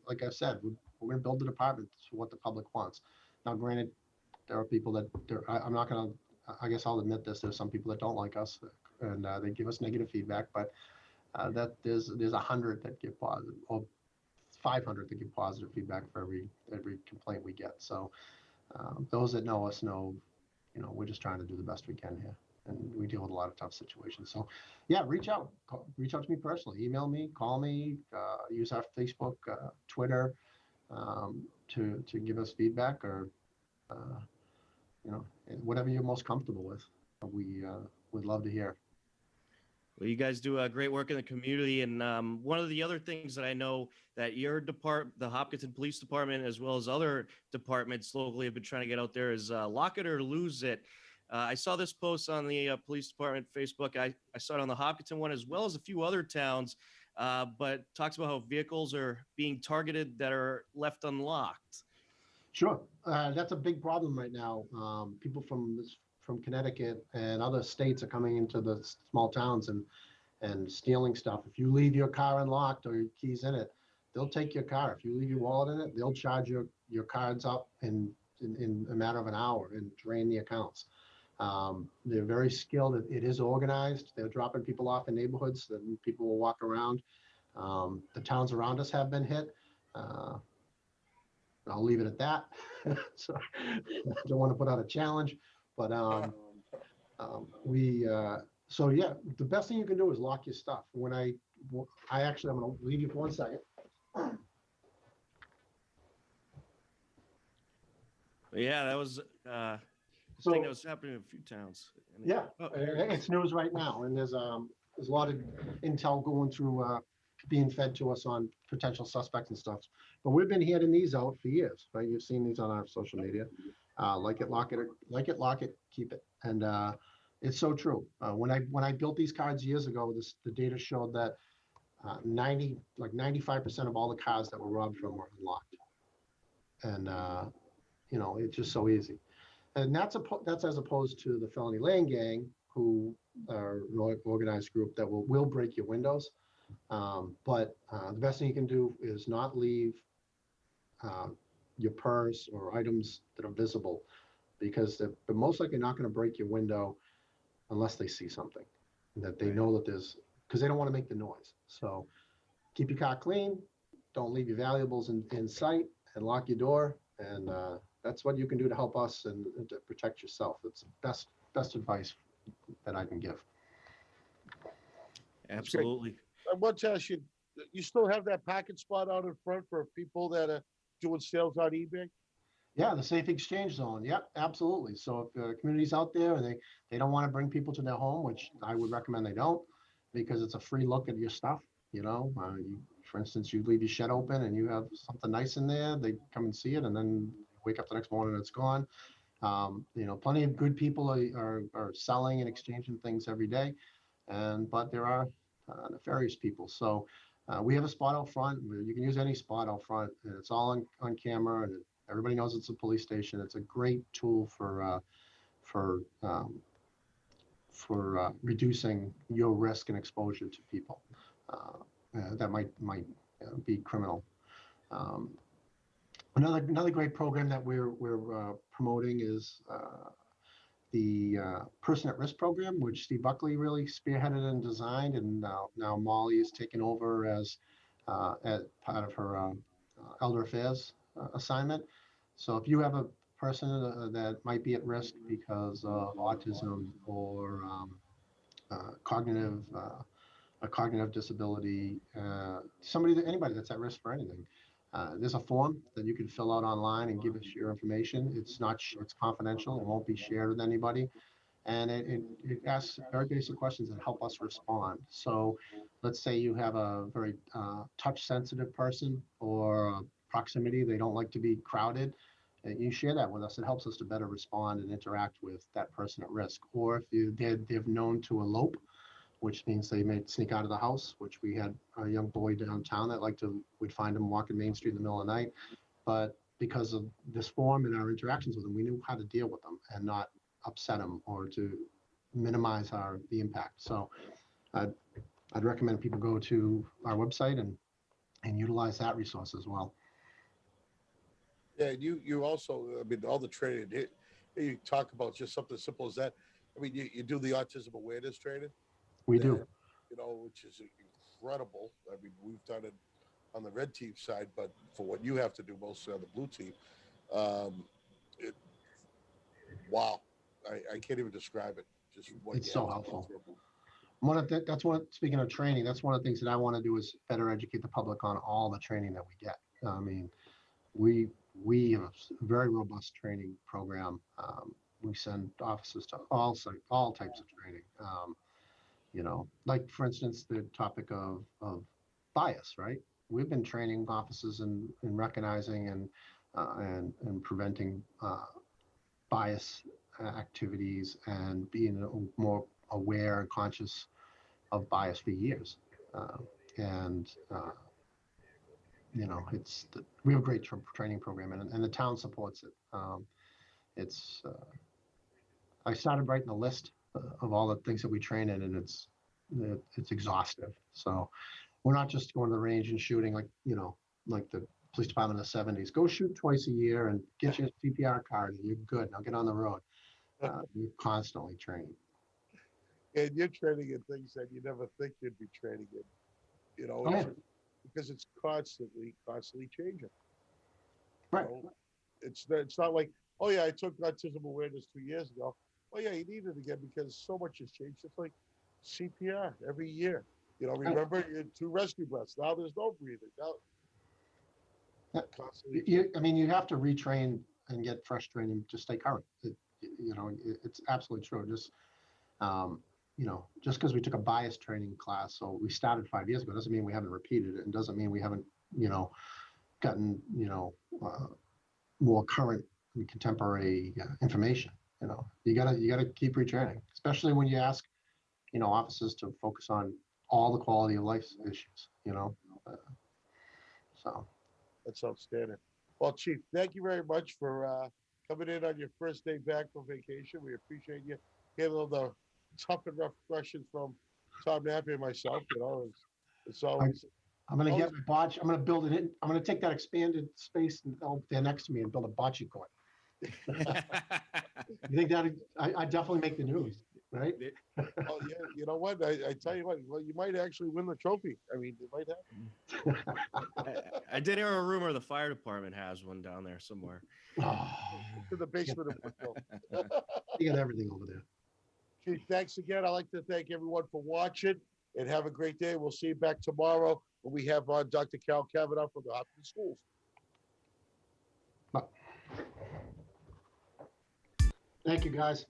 Speaker 3: like I said, we're going to build the department to what the public wants. Now, granted, there are people that I'm not going to. I guess I'll admit this. There's some people that don't like us, and they give us negative feedback. But that there's 100 that give positive, or 500 that give positive feedback for every complaint we get. So those that know us know, we're just trying to do the best we can here, and we deal with a lot of tough situations. So, yeah, reach out to me personally, email me, call me, use our Facebook, Twitter, to give us feedback or uh, whatever you're most comfortable with. We would love to hear.
Speaker 2: Well, you guys do great work in the community, and one of the other things that I know that your department, the Hopkinton Police Department, as well as other departments locally, have been trying to get out there is lock it or lose it. I saw this post on the police department Facebook. I saw it on the Hopkinton one as well as a few other towns, but talks about how vehicles are being targeted that are left unlocked.
Speaker 3: Sure, that's a big problem right now. People from Connecticut and other states are coming into the small towns and stealing stuff. If you leave your car unlocked or your keys in it, they'll take your car. If you leave your wallet in it, they'll charge your cards up in a matter of an hour and drain the accounts. They're very skilled. It is organized. They're dropping people off in neighborhoods that people will walk around. The towns around us have been hit. Uh, I'll leave it at that. So I don't want to put out a challenge, but we so yeah, the best thing you can do is lock your stuff. I'm going to leave you for 1 second.
Speaker 2: Yeah, that was thing that was happening in a few towns.
Speaker 3: Yeah,
Speaker 2: There it is.
Speaker 3: it's news right now, and there's a lot of intel going through, being fed to us on potential suspects and stuff. But we've been handing these out for years, right? You've seen these on our social media. Like it, lock it, keep it, and it's so true. When I built these cards years ago, the data showed that 95% of all the cars that were robbed from were unlocked, and it's just so easy. And that's as opposed to the felony lane gang, who are an organized group that will break your windows. But the best thing you can do is not leave uh, your purse or items that are visible, because they're most likely not going to break your window unless they see something that they know that there's, because they don't want to make the noise. So keep your car clean, don't leave your valuables in sight, and lock your door. And that's what you can do to help us and to protect yourself. It's the best advice that I can give.
Speaker 1: That's great.
Speaker 2: Absolutely.
Speaker 1: I want to ask you, you still have that parking spot out in front for people that are doing sales on eBay?
Speaker 3: Yeah, the safe exchange zone. Yep, absolutely. So if the community's out there and they don't want to bring people to their home, which I would recommend they don't, because it's a free look at your stuff. For instance, you leave your shed open and you have something nice in there, they come and see it, and then wake up the next morning and it's gone. Plenty of good people are selling and exchanging things every day, but there are nefarious people. So we have a spot out front. You can use any spot out front, and it's all on camera, and everybody knows it's a police station. It's a great tool for reducing your risk and exposure to people. that might be criminal. Another great program that we're promoting is the Person at Risk program, which Steve Buckley really spearheaded and designed, and now Molly is taking over as part of her Elder Affairs assignment. So if you have a person that might be at risk because of autism or cognitive a cognitive disability, anybody that's at risk for anything. There's a form that you can fill out online and give us your information. It's confidential. It won't be shared with anybody. And it asks very basic questions that help us respond. So let's say you have a very touch sensitive person or proximity. They don't like to be crowded. And you share that with us. It helps us to better respond and interact with that person at risk. Or if they're known to elope, which means they may sneak out of the house, which we had a young boy downtown that we'd find him walking Main Street in the middle of the night. But because of this form and our interactions with them, we knew how to deal with them and not upset them or to minimize the impact. So I'd recommend people go to our website and utilize that resource as well.
Speaker 1: Yeah, and you also, I mean, all the training, you talk about just something simple as that. I mean, you do the autism awareness training.
Speaker 3: We do.
Speaker 1: Which is incredible. I mean, we've done it on the red team side, but for what you have to do mostly on the blue team, wow, I can't even describe it. Just what
Speaker 3: it's so helpful. Speaking of training, that's one of the things that I want to do is better educate the public on all the training that we get. I mean, we have a very robust training program. We send officers to all types of training. Like for instance, the topic of bias, right? We've been training officers in recognizing and preventing bias activities and being more aware and conscious of bias for years. We have a great training program, and the town supports it. I started writing a list of all the things that we train in, and it's exhaustive. So we're not just going to the range and shooting like the police department in the 70s. Go shoot twice a year and get your CPR card, and you're good. Now get on the road. We're constantly training.
Speaker 1: And you're training in things that you never think you'd be training in, because it's constantly changing.
Speaker 3: Right.
Speaker 1: It's not like, oh yeah, I took autism awareness 2 years ago. Oh yeah, you need it again because so much has changed. It's like CPR every year. Remember your 2 rescue breaths. Now there's no breathing. Now constantly.
Speaker 3: You have to retrain and get fresh training to stay current. It's absolutely true. Just because we took a bias training class, so we started 5 years ago, doesn't mean we haven't repeated it, and doesn't mean we haven't, gotten, more current and contemporary information. You gotta keep retraining, especially when you ask, officers to focus on all the quality of life issues. So
Speaker 1: that's outstanding. Well, Chief, thank you very much for coming in on your first day back from vacation. We appreciate you handling the tough and rough questions from Tom Nappy and myself. It's always.
Speaker 3: I'm going to get my bocce. I'm going to build it in. I'm going to take that expanded space there next to me and build a bocce court. You think that I definitely make the news, right?
Speaker 1: Oh yeah, you know what? I tell you what. Well, you might actually win the trophy. I mean, it might happen.
Speaker 2: I did hear a rumor the fire department has one down there somewhere.
Speaker 1: To the basement of Brookville.
Speaker 3: You got everything over there.
Speaker 1: Chief, thanks again. I'd like to thank everyone for watching, and have a great day. We'll see you back tomorrow when we have on Dr. Cal Kavanaugh from the Hopkinton Schools.
Speaker 3: Thank you, guys.